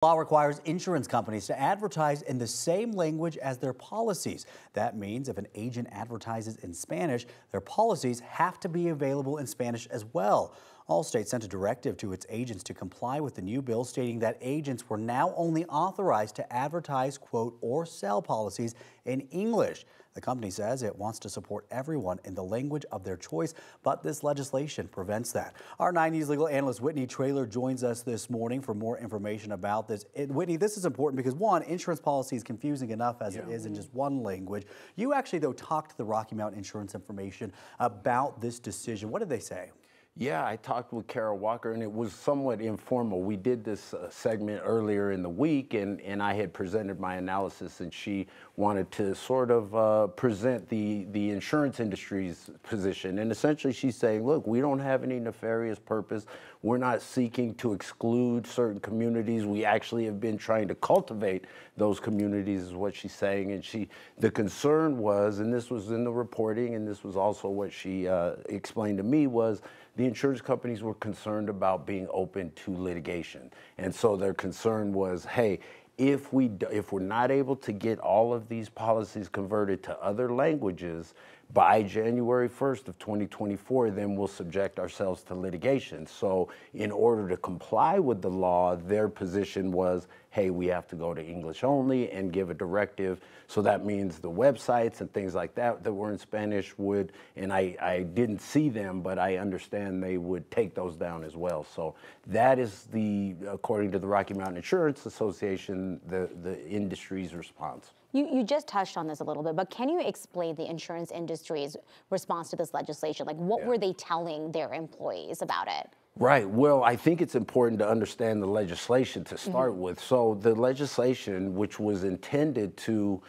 Law requires insurance companies to advertise in the same language as their policies. That means if an agent advertises in Spanish, their policies have to be available in Spanish as well. Allstate sent a directive to its agents to comply with the new bill, stating that agents were now only authorized to advertise, quote, or sell policies in English. The company says it wants to support everyone in the language of their choice, but this legislation prevents that. Our 9 News legal analyst Whitney Traylor joins us this morning for more information about this. Whitney, this is important because, one, insurance policy is confusing enough as it is in just one language. You actually, though, talked to the Rocky Mountain Insurance Information about this decision. What did they say? Yeah, I talked with Carol Walker, and it was somewhat informal. We did this segment earlier in the week, and I had presented my analysis, and she wanted to sort of present the insurance industry's position. And essentially she's saying, look, we don't have any nefarious purpose. We're not seeking to exclude certain communities. We actually have been trying to cultivate those communities, is what she's saying. And the concern was, and this was in the reporting, and this was also what she explained to me, was the insurance companies were concerned about being open to litigation. And so their concern was, hey, if we're not able to get all of these policies converted to other languages by January 1st of 2024, then we'll subject ourselves to litigation. So in order to comply with the law, their position was, hey, we have to go to English only and give a directive. So that means the websites and things like that that were in Spanish would, and I didn't see them, but I understand they would take those down as well. So that is according to the Rocky Mountain Insurance Association, the industry's response. You just touched on this a little bit, but can you explain the insurance industry's response to this legislation? Like, what were they telling their employees about it? Right. Well, I think it's important to understand the legislation to start with. So the legislation, which was intended to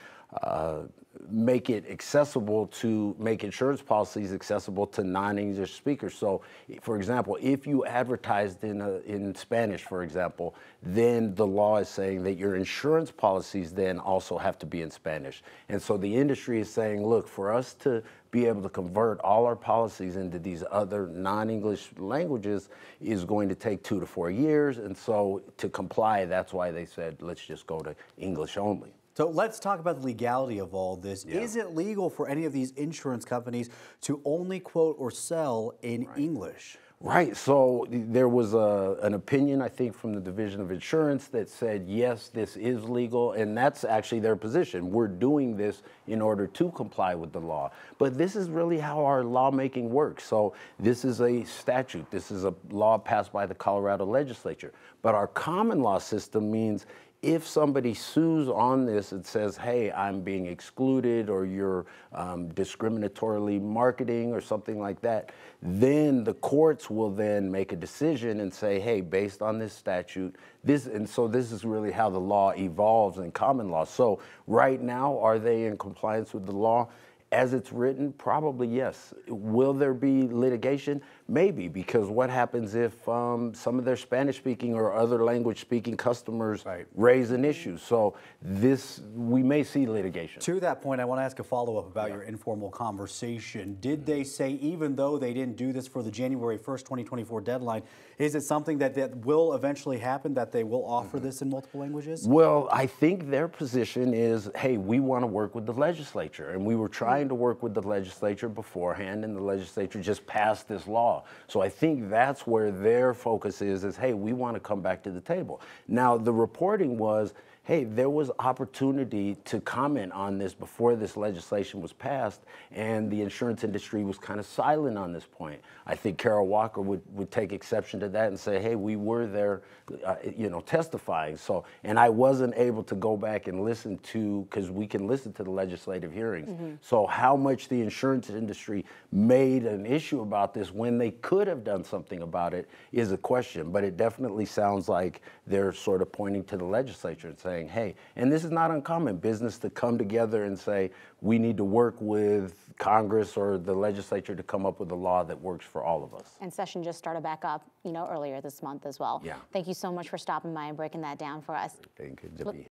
make it accessible to make insurance policies accessible to non-English speakers. So, for example, if you advertised in Spanish, for example, then the law is saying that your insurance policies then also have to be in Spanish. And so the industry is saying, look, for us to be able to convert all our policies into these other non-English languages is going to take 2 to 4 years. And so to comply, that's why they said, let's just go to English only. So let's talk about the legality of all this. Yeah. Is it legal for any of these insurance companies to only quote or sell in English? Right. So there was an opinion, I think, from the Division of Insurance that said, yes, this is legal, and that's actually their position. We're doing this in order to comply with the law. But this is really how our lawmaking works. So this is a statute. This is a law passed by the Colorado legislature. But our common law system means if somebody sues on this and says, hey, I'm being excluded, or you're discriminatorily marketing or something like that, then the courts will then make a decision and say, hey, based on this statute, so this is really how the law evolves in common law. So right now, are they in compliance with the law? As it's written, probably yes. Will there be litigation? Maybe, because what happens if some of their Spanish-speaking or other language-speaking customers raise an issue? So we may see litigation. To that point, I want to ask a follow-up about your informal conversation. Did they say, even though they didn't do this for the January 1st, 2024 deadline, is it something that will eventually happen, that they will offer this in multiple languages? Well, I think their position is, hey, we want to work with the legislature, and we were trying to work with the legislature beforehand, and the legislature just passed this law. So I think that's where their focus is, hey, we want to come back to the table. Now, the reporting was, hey, there was opportunity to comment on this before this legislation was passed, and the insurance industry was kind of silent on this point. I think Carol Walker would take exception to that and say, hey, we were there, testifying. So, and I wasn't able to go back and listen to, because we can listen to the legislative hearings. So how much the insurance industry made an issue about this when they could have done something about it is a question. But it definitely sounds like they're sort of pointing to the legislature and saying, hey, and this is not uncommon business to come together and say, we need to work with Congress or the legislature to come up with a law that works for all of us. And session just started back up, earlier this month as well. Yeah. Thank you so much for stopping by and breaking that down for us. Thank you.